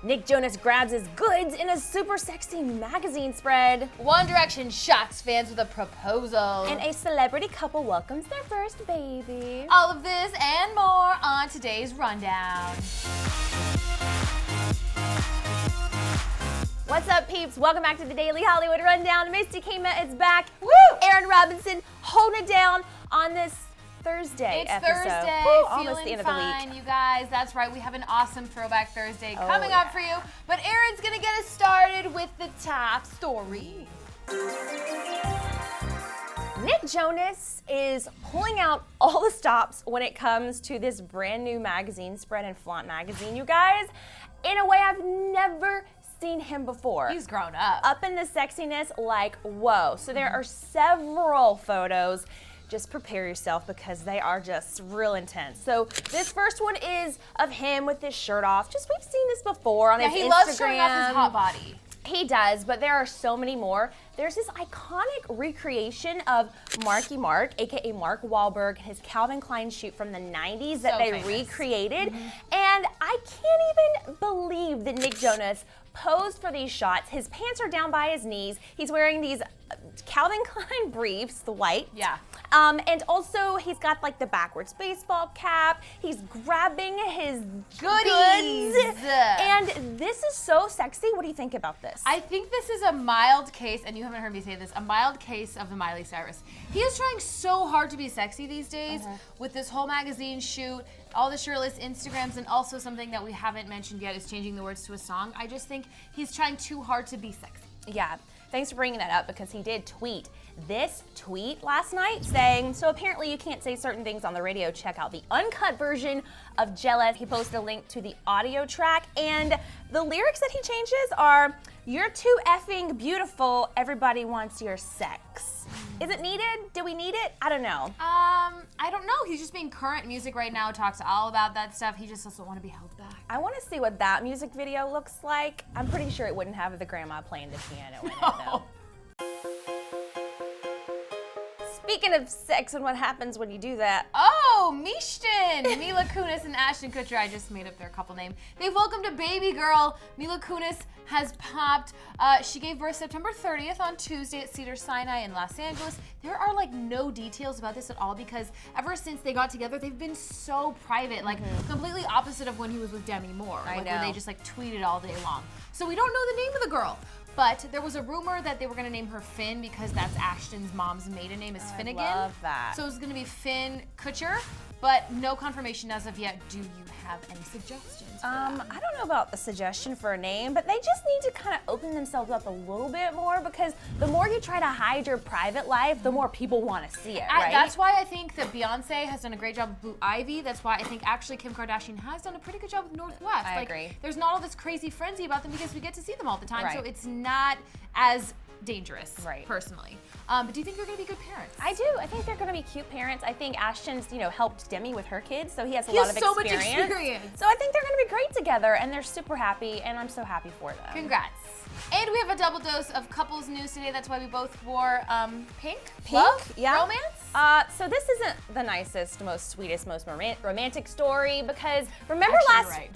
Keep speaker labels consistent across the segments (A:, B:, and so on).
A: Nick Jonas grabs his goods in a super sexy magazine spread.
B: One Direction shocks fans with a proposal.
A: And a celebrity couple welcomes their first baby.
B: All of this and more on today's Rundown.
A: What's up, peeps? Welcome back to the Daily Hollywood Rundown. Misty Kama is back.
B: Woo!
A: Aaron Robinson holding it down on this Thursday episode.
B: Thursday,
A: almost the end of the
B: fine,
A: week.
B: you guys. That's right, we have an awesome Throwback Thursday coming
A: yeah.
B: up for you. But Aaron's gonna get us started with the top story.
A: Nick Jonas is pulling out all the stops when it comes to this brand new magazine spread in Flaunt Magazine, you guys, in a way I've never seen him before.
B: He's grown up.
A: Up in the sexiness, like, whoa. So there are several photos. Just prepare yourself because they are just real intense. So this first one is of him with his shirt off. Just we've seen this before on his Instagram.
B: He loves showing off his hot body.
A: He does, but there are so many more. There's this iconic recreation of Marky Mark, aka Mark Wahlberg, his Calvin Klein shoot from the 90s that they recreated. And I can't even believe that Nick Jonas posed for these shots. His pants are down by his knees. He's wearing these Calvin Klein briefs, the white.
B: Yeah.
A: And also he's got like the backwards baseball cap. He's grabbing his
B: goodies.
A: And this is so sexy. What do you think about this?
B: I think this is a mild case, and you haven't heard me say this, a mild case of the Miley Cyrus. He is trying so hard to be sexy these days with this whole magazine shoot, all the shirtless Instagrams, and also something that we haven't mentioned yet is changing the words to a song. I just think he's trying too hard to be sexy.
A: Yeah, thanks for bringing that up because he did tweet this tweet last night saying, so apparently you can't say certain things on the radio, check out the uncut version of Jealous. He posted a link to the audio track and the lyrics that he changes are, you're too effing beautiful, everybody wants your sex. Is it needed? Do we need it? I don't know.
B: I don't know. He's just being current music right now, talks all about that stuff. He just doesn't want to be held back.
A: I want to see what that music video looks like. I'm pretty sure it wouldn't have the grandma playing the piano in it though. Speaking of sex and what happens when you do that.
B: Oh, Mishton! Mila Kunis and Ashton Kutcher, I just made up their couple name. They've welcomed a baby girl. Mila Kunis has popped. She gave birth September 30th on Tuesday at Cedars-Sinai in Los Angeles. There are like no details about this at all because ever since they got together, they've been so private, like completely opposite of when he was with Demi Moore.
A: I know.
B: Where they just like tweeted all day long. So we don't know the name of the girl. But there was a rumor that they were going to name her Finn because that's Ashton's mom's maiden name is Finnegan.
A: I love that.
B: So it's going to be Finn Kutcher, but no confirmation as of yet. Do you have any suggestions for that?
A: I don't know about the suggestion for a name, but they just need to kind of open themselves up a little bit more because the more you try to hide your private life, the more people want to see it, right?
B: That's why I think that Beyonce has done a great job with Blue Ivy. That's why I think actually Kim Kardashian has done a pretty good job with Northwest.
A: I agree.
B: There's not all this crazy frenzy about them because we get to see them all the time,
A: Right.
B: so it's not as dangerous,
A: Right.
B: personally. But do you think they're going to be good parents?
A: I do. I think they're going to be cute parents. I think Ashton's, helped Demi with her kids, so he has a
B: He
A: lot
B: has
A: of
B: so much
A: experience.
B: experience.
A: So I think they're going to be great together, and they're super happy, and I'm so happy for them.
B: Congrats. And we have a double dose of couples news today. That's why we both wore pink.
A: Pink?
B: Love?
A: Yeah.
B: Romance?
A: So this isn't the nicest, most sweetest, most romantic story because remember
B: Actually,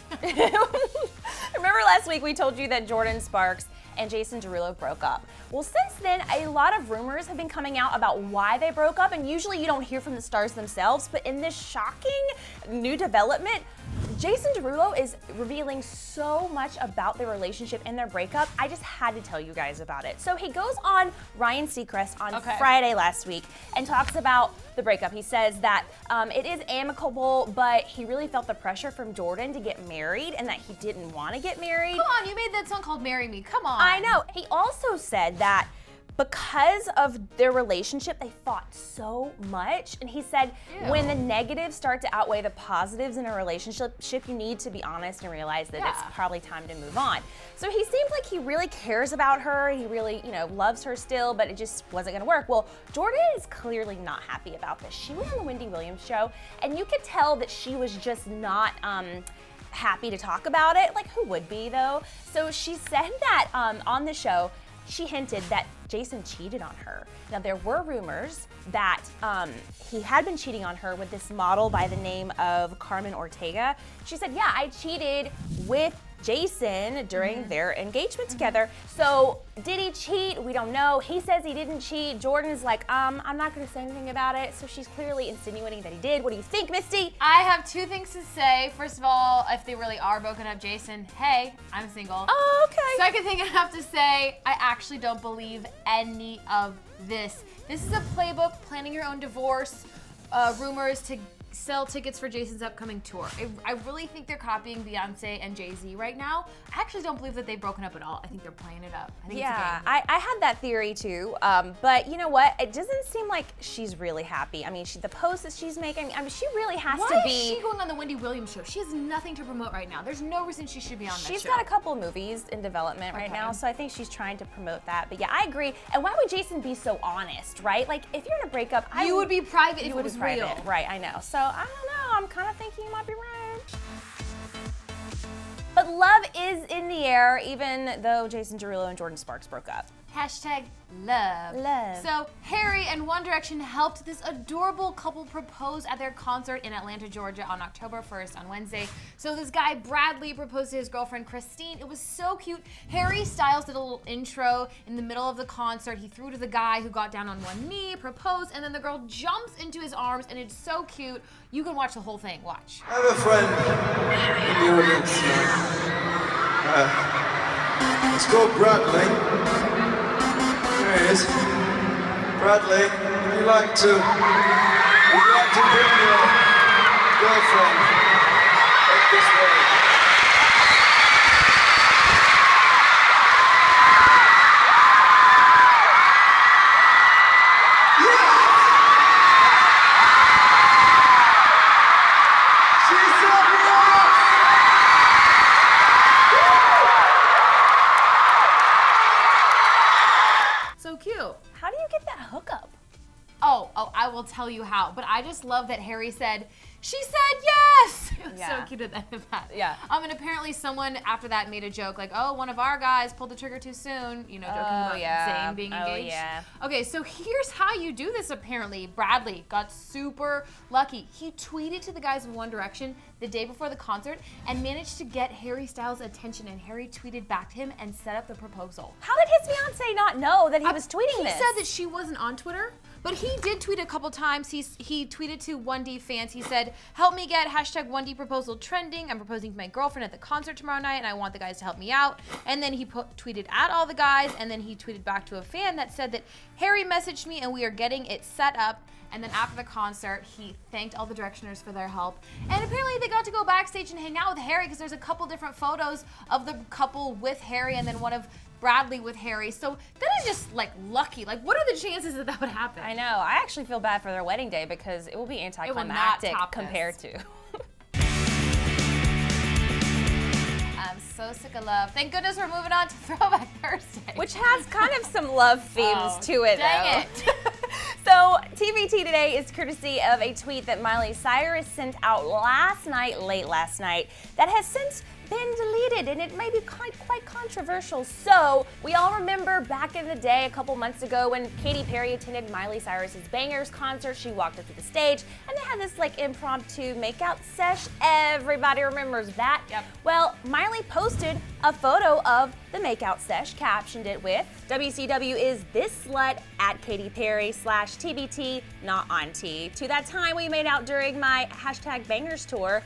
A: remember last week we told you that Jordan Sparks and Jason Derulo broke up. Well, since then, a lot of rumors have been coming out about why they broke up, and usually you don't hear from the stars themselves, but in this shocking new development, Jason Derulo is revealing so much about their relationship and their breakup. I just had to tell you guys about it. So he goes on Ryan Seacrest on Friday last week and talks about the breakup. He says that it is amicable, but he really felt the pressure from Jordan to get married and that he didn't want to get married.
B: Come on, you made that song called Marry Me. Come on.
A: I know. He also said that because of their relationship, they fought so much. And he said, when the negatives start to outweigh the positives in a relationship, you need to be honest and realize that it's probably time to move on. So he seemed like he really cares about her. He really, loves her still, but it just wasn't gonna work. Well, Jordan is clearly not happy about this. She went on the Wendy Williams show, and you could tell that she was just not, happy to talk about it. Like, who would be, though? So she said that on the show, she hinted that Jason cheated on her. Now, there were rumors that he had been cheating on her with this model by the name of Carmen Ortega. She said, yeah, I cheated with Jason during their engagement together. So did he cheat? We don't know. He says he didn't cheat. Jordan's like, I'm not going to say anything about it. So she's clearly insinuating that he did. What do you think, Misty?
B: I have two things to say. First of all, if they really are broken up, Jason, hey, I'm single.
A: Oh, okay.
B: Second thing I have to say, I actually don't believe any of this. This is a playbook, planning your own divorce, rumors to sell tickets for Jason's upcoming tour. I really think they're copying Beyonce and Jay-Z right now. I actually don't believe that they've broken up at all. I think they're playing it up. I think it's a game.
A: I had that theory too, but you know what? It doesn't seem like she's really happy. I mean, the posts that she's making, I mean, she really has to be.
B: Why is she going on the Wendy Williams show? She has nothing to promote right now. There's no reason she should be on that show.
A: She's got a couple movies in development right now, so I think she's trying to promote that. But yeah, I agree. And why would Jason be so honest, right? Like, if you're in a breakup,
B: you would be private if it was real.
A: Right, I know. So I don't know. I'm kind of thinking you might be right. But love is in the air, even though Jason Derulo and Jordan Sparks broke up.
B: Hashtag love.
A: Love.
B: So Harry and One Direction helped this adorable couple propose at their concert in Atlanta, Georgia on October 1st on Wednesday. So this guy, Bradley, proposed to his girlfriend, Christine. It was so cute. Harry Styles did a little intro in the middle of the concert. He threw to the guy who got down on one knee, proposed, and then the girl jumps into his arms, and it's so cute. You can watch the whole thing. Watch.
C: I have a friend in the audience. It's called Bradley. There he is. Bradley, would you like to bring your girlfriend up this way?
B: So cute.
A: How do you get that hookup?
B: Oh, I will tell you how. But I just love that Harry said, she said yes! It was so cute at the end of that.
A: Yeah.
B: And apparently someone after that made a joke like, oh, one of our guys pulled the trigger too soon, joking about Zayn being engaged.
A: Yeah.
B: Okay, so here's how you do this apparently. Bradley got super lucky. He tweeted to the guys in One Direction the day before the concert and managed to get Harry Styles' attention, and Harry tweeted back to him and set up the proposal.
A: How did his fiance not know that he was tweeting this?
B: He said that she wasn't on Twitter, but he did tweet a couple times. He tweeted to 1D fans. He said, help me get hashtag 1D proposal trending. I'm proposing to my girlfriend at the concert tomorrow night, and I want the guys to help me out. And then he tweeted at all the guys, and then he tweeted back to a fan that said that Harry messaged me and we are getting it set up. And then after the concert, he thanked all the Directioners for their help. And apparently they got to go backstage and hang out with Harry because there's a couple different photos of the couple with Harry and then one of Bradley with Harry. So that is just like lucky. Like, what are the chances that would happen?
A: I know. I actually feel bad for their wedding day because it will be anticlimactic compared to.
B: I'm so sick of love. Thank goodness we're moving on to Throwback Thursday.
A: Which has kind of some love themes to it,
B: dang
A: though. So, TBT today is courtesy of a tweet that Miley Cyrus sent out late last night, that has since been deleted, and it may be quite controversial. So, we all remember back in the day, a couple months ago, when Katy Perry attended Miley Cyrus's Bangers concert. She walked up to the stage, and they had this like impromptu makeout sesh. Everybody remembers that.
B: Yep.
A: Well, Miley posted a photo of the makeout sesh, captioned it with, WCW is this slut at Katy Perry /TBT, not on T. To that time we made out during my hashtag Bangers tour.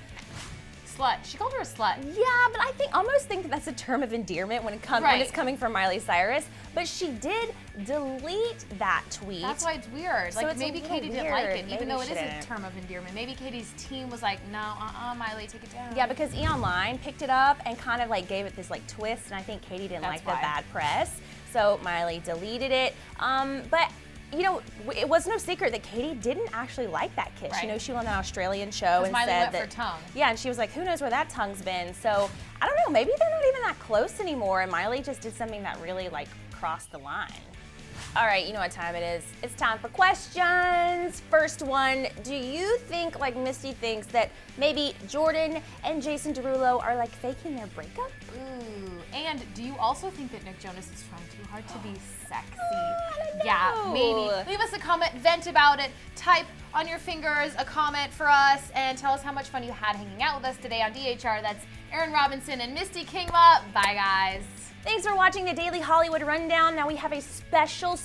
B: Slut. She called her a slut.
A: Yeah, but I almost think that's a term of endearment when it's coming from Miley Cyrus. But she did delete that tweet.
B: That's why it's weird.
A: So
B: like maybe Katy didn't like it, even though it is
A: shouldn't.
B: a term of endearment. Maybe Katy's team was like, no, Miley, take it down.
A: Yeah, because E! Online picked it up and kind of like gave it this like twist, and I think Katy didn't like the bad press. So Miley deleted it. But it was no secret that Katy didn't actually like that kiss.
B: Right.
A: She won an Australian show and
B: Miley
A: said
B: went for tongue.
A: Yeah, and she was like, who knows where that tongue's been? So I don't know, maybe they're not even that close anymore, and Miley just did something that really like crossed the line. All right, you know what time it is. It's time for questions. First one, do you think, like Misty thinks, that maybe Jordan and Jason Derulo are like faking their breakup?
B: Ooh, and do you also think that Nick Jonas is trying too hard to be sexy?
A: I don't know.
B: Yeah, maybe. Leave us a comment, vent about it, type on your fingers a comment for us, and tell us how much fun you had hanging out with us today on DHR. That's Aaron Robinson, and Misty Kingma. Bye, guys.
A: Thanks for watching the Daily Hollywood Rundown. Now we have a special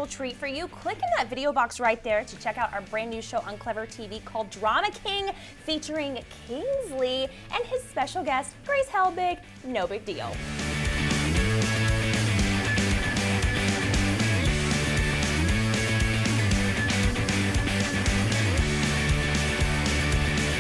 A: treat for you. Click in that video box right there to check out our brand new show on Clevver TV called Drama King, featuring Kingsley and his special guest, Grace Helbig. No big deal.